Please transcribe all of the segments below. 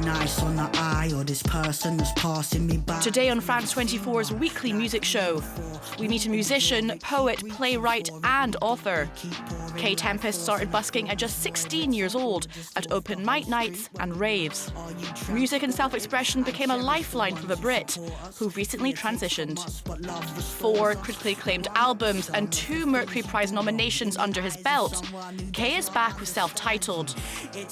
nice on the eye, or this person that's passing me by. Today on France 24's weekly music show, we meet a musician, poet, playwright and author. Kae Tempest started busking at just 16 years old at open mic nights and raves. Music and self-expression became a lifeline for the Brit, who recently transitioned. 4 critically acclaimed albums and 2 Mercury Prize nominations under his belt, Kae is back with Self-Titled,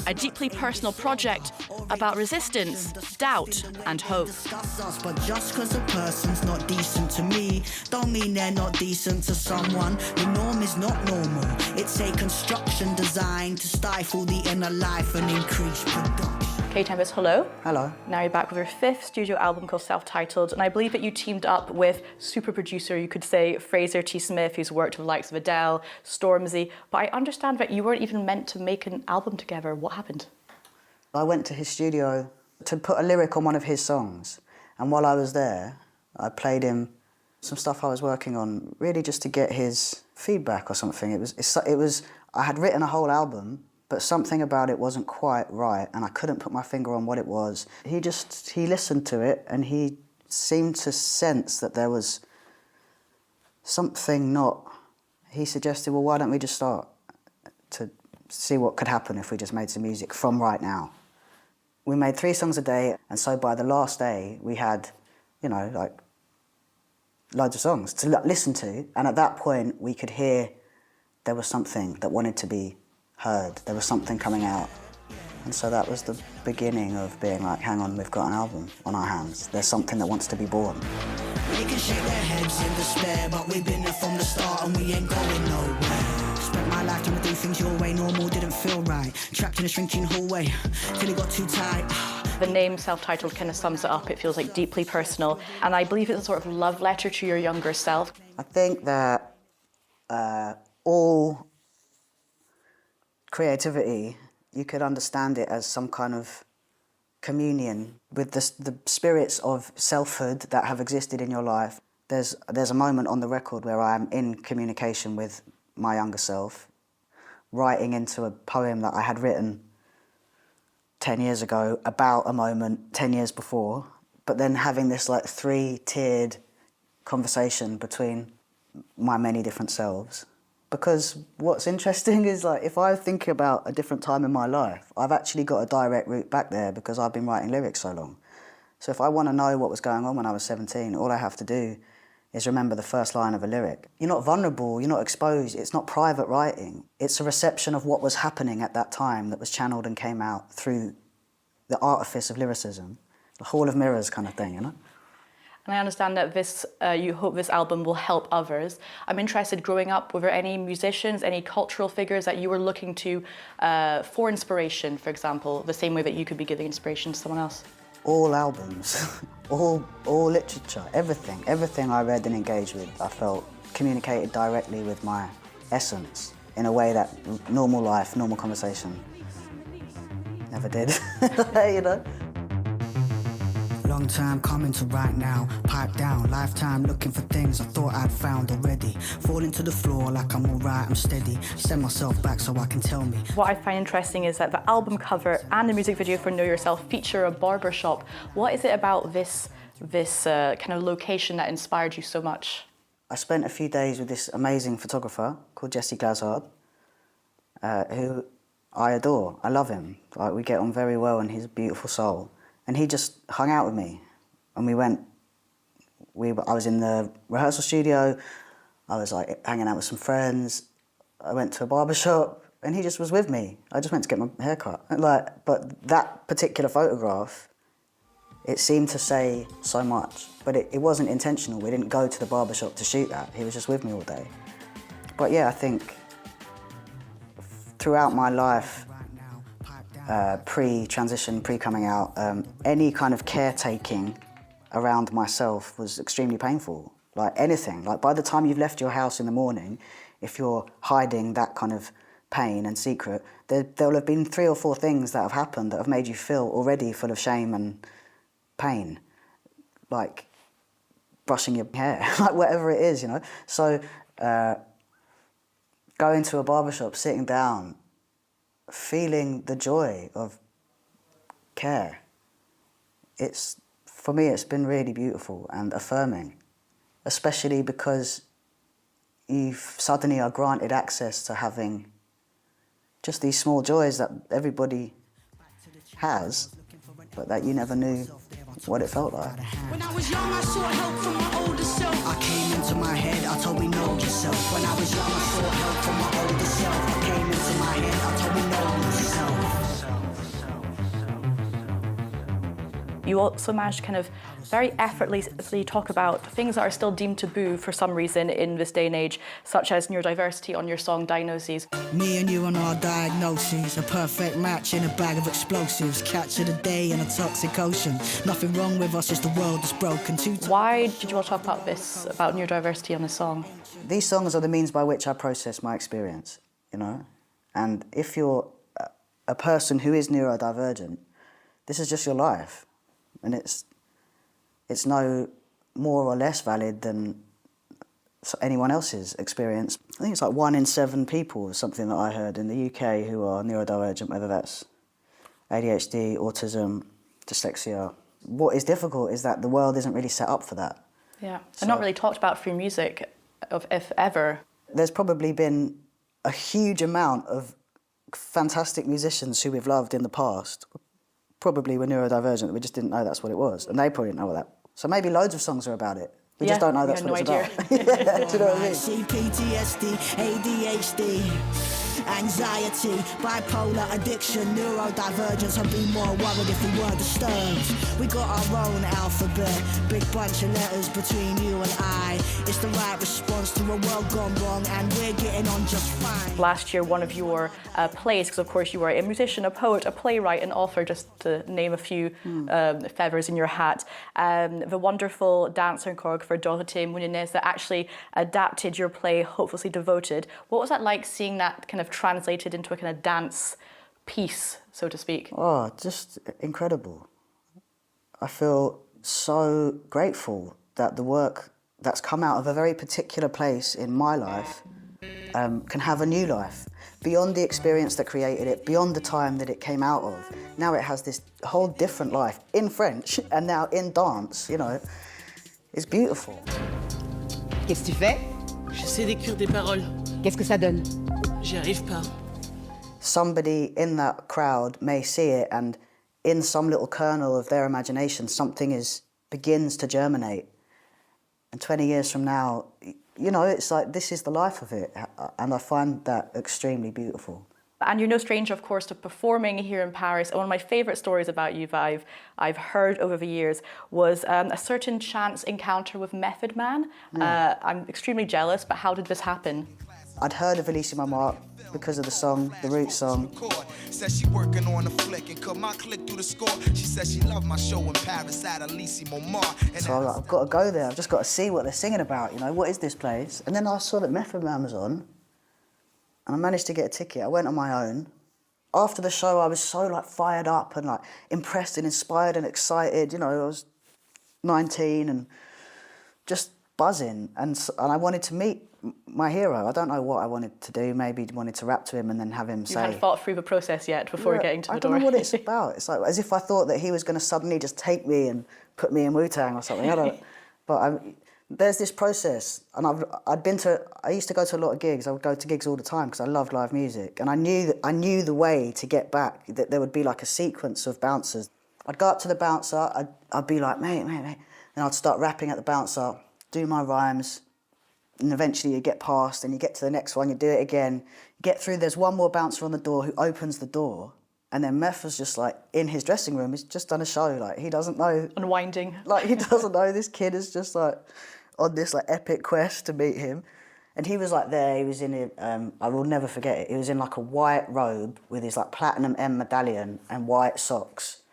a deeply personal project about resistance, doubt and hope. But just because a person's not decent to me, don't mean they're not decent to someone. The norm is not normal. It's a construction designed to stifle the inner life and increase production. Kae Tempest, hello. Hello. Now you're back with your 5th studio album called Self-Titled, and I believe that you teamed up with super producer, you could say, Fraser T. Smith, who's worked with the likes of Adele, Stormzy, but I understand that you weren't even meant to make an album together. What happened? I went to his studio to put a lyric on one of his songs, and while I was there, I played him some stuff I was working on, really just to get his feedback or something. It was. I had written a whole album, but something about it wasn't quite right, and I couldn't put my finger on what it was. He listened to it, and he seemed to sense that there was something not. He suggested, well, why don't we just start to see what could happen if we just made some music from right now. We made 3 songs a day, and so by the last day, we had, like, loads of songs to listen to, and at that point, we could hear there was something that wanted to be heard. There was something coming out. And so that was the beginning of being like, hang on, we've got an album on our hands. There's something that wants to be born. They can shake their heads in despair, but we've been there from the start and we ain't going nowhere. Spent my life trying to do things your way, normal didn't feel right. Trapped in a shrinking hallway, till it got too tight. The name Self-Titled kind of sums it up. It feels like deeply personal, and I believe it's a sort of love letter to your younger self. I think that all creativity, you could understand it as some kind of communion with the spirits of selfhood that have existed in your life. There's a moment on the record where I am in communication with my younger self, writing into a poem that I had written 10 years ago about a moment 10 years before, but then having this like 3-tiered conversation between my many different selves. Because what's interesting is, like, if I think about a different time in my life, I've actually got a direct route back there because I've been writing lyrics so long. So if I want to know what was going on when I was 17, all I have to do is remember the first line of a lyric. You're not vulnerable, you're not exposed, it's not private writing. It's a reception of what was happening at that time that was channeled and came out through the artifice of lyricism. The Hall of Mirrors kind of thing, And I understand that you hope this album will help others. I'm interested, growing up, were there any musicians, any cultural figures that you were looking to for inspiration, for example, the same way that you could be giving inspiration to someone else? All albums, all literature, everything I read and engaged with, I felt communicated directly with my essence in a way that normal life, normal conversation never did, Long time coming to right now, pipe down, lifetime looking for things I thought I'd found already. Falling to the floor like I'm alright, I'm steady. Send myself back so I can tell me. What I find interesting is that the album cover and the music video for Know Yourself feature a barbershop. What is it about this kind of location that inspired you so much? I spent a few days with this amazing photographer called Jesse Glazard, who I adore. I love him. Like, we get on very well and he's a beautiful soul. And he just hung out with me, and I was in the rehearsal studio, I was like hanging out with some friends, I went to a barbershop, and he just was with me. I just went to get my hair cut. But that particular photograph, it seemed to say so much, but it wasn't intentional. We didn't go to the barbershop to shoot that. He was just with me all day. But yeah, I think throughout my life, pre-transition, pre-coming out, any kind of caretaking around myself was extremely painful. Like anything, like by the time you've left your house in the morning, if you're hiding that kind of pain and secret, there'll have been 3 or 4 things that have happened that have made you feel already full of shame and pain. Like brushing your hair, like whatever it is, So going to a barbershop, sitting down, feeling the joy of care for me, it's been really beautiful and affirming, especially because you suddenly are granted access to having just these small joys that everybody has, but that you never knew what it felt like. When I was young, I sought help from my older self. I came into my head, I told me know yourself. When I was young, I sought help from my older self. I came into my head, I told me know yourself. You also managed to kind of very effortlessly talk about things that are still deemed taboo for some reason in this day and age, such as neurodiversity on your song Diagnoses. Me and you and our diagnoses, a perfect match in a bag of explosives. Catch of the day in a toxic ocean. Nothing wrong with us, just the world is broken. Why did you want to talk about this, about neurodiversity on this song? These songs are the means by which I process my experience, you know? And if you're a person who is neurodivergent, this is just your life. And it's no more or less valid than anyone else's experience. I think it's like 1 in 7 people or something that I heard in the UK who are neurodivergent, whether that's ADHD, autism, dyslexia. What is difficult is that the world isn't really set up for that. Yeah, and not really talked about through music, if ever. There's probably been a huge amount of fantastic musicians who we've loved in the past probably were neurodivergent, we just didn't know that's what it was. And they probably didn't know what that was. So maybe loads of songs are about it. We just don't know that's what it's about. Yeah, do you know what I mean? PTSD, ADHD, anxiety, bipolar addiction, neurodivergence. I'd be more worried if we were disturbed. We got our own alphabet, big bunch of letters between you and I. It's the right response to a world gone wrong, and we're getting on just fine. Last year, one of your plays, because of course you were a musician, a poet, a playwright, an author, just to name a few feathers in your hat, the wonderful dancer and choreographer Dorothy Munez that actually adapted your play Hopelessly Devoted. What was that like, seeing that kind of translated into a kind of dance piece, so to speak? Oh, just incredible. I feel so grateful that the work that's come out of a very particular place in my life can have a new life, beyond the experience that created it, beyond the time that it came out of. Now it has this whole different life in French and now in dance, you know. It's beautiful. Qu'est-ce que tu fais? J'essaie d'écrire des paroles. Qu'est-ce que ça donne? J'y arrive pas. Somebody in that crowd may see it, and in some little kernel of their imagination, something begins to germinate. And 20 years from now, you know, it's like, this is the life of it. And I find that extremely beautiful. And you're no stranger, of course, to performing here in Paris. One of my favourite stories about you that I've heard over the years was a certain chance encounter with Method Man. I'm extremely jealous, but how did this happen? I'd heard of Elise Mark because of the song, the Root song. Says she working on a flick and cut my click through the score. She says she loved my show in Paris at Elise Montmartre. So I was like, I've got to go there. I've just got to see what they're singing about, you know, what is this place? And then I saw that Method Man was on, and I managed to get a ticket. I went on my own. After the show, I was so like fired up and like impressed and inspired and excited. You know, I was 19 and just buzzing, and I wanted to meet my hero. I don't know what I wanted to do. Maybe wanted to rap to him and then have him say... You hadn't thought through the process yet before getting to the door. I don't know what it's about. It's like as if I thought that he was going to suddenly just take me and put me in Wu-Tang or something. I don't. But there's this process, and I used to go to a lot of gigs. I would go to gigs all the time because I loved live music, and I knew the way to get back. That there would be like a sequence of bouncers. I'd go up to the bouncer. I'd be like, mate, and I'd start rapping at the bouncer, do my rhymes. And eventually you get past and you get to the next one, you do it again, you get through, there's one more bouncer on the door who opens the door, and then Meth was just like in his dressing room, he's just done a show, like he doesn't know... Unwinding. Like he doesn't know this kid is just like on this like epic quest to meet him. And he was like there, he was in, I will never forget it, he was in like a white robe with his like platinum M medallion and white socks.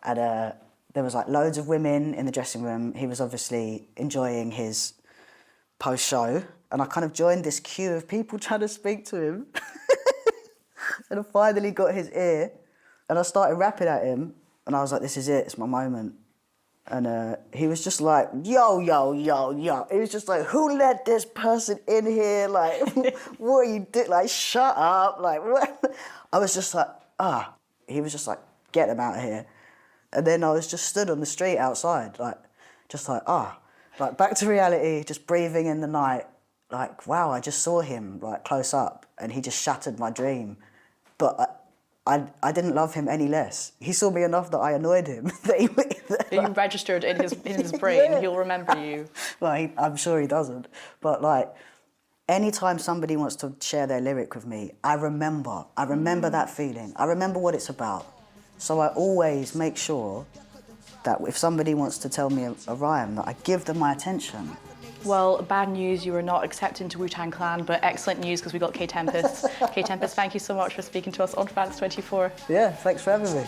And there was like loads of women in the dressing room, he was obviously enjoying his post-show, and I kind of joined this queue of people trying to speak to him. And I finally got his ear, and I started rapping at him, and I was like, this is it, it's my moment. And he was just like, yo, yo, yo, yo. He was just like, who let this person in here? Like, what are you doing? Like, shut up. Like, what? I was just like, He was just like, get them out of here. And then I was just stood on the street outside, like back to reality, just breathing in the night. Like, wow, I just saw him, like, close up, and he just shattered my dream. But I didn't love him any less. He saw me enough that I annoyed him. You registered in his brain. Yeah. He'll remember you. Well, I'm sure he doesn't. But, like, anytime somebody wants to share their lyric with me, I remember that feeling. I remember what it's about. So I always make sure that if somebody wants to tell me a rhyme, that I give them my attention. Well, bad news, you were not accepted into Wu-Tang Clan, but excellent news because we got Kae Tempest. Kae Tempest, thank you so much for speaking to us on France 24. Yeah, thanks for having me.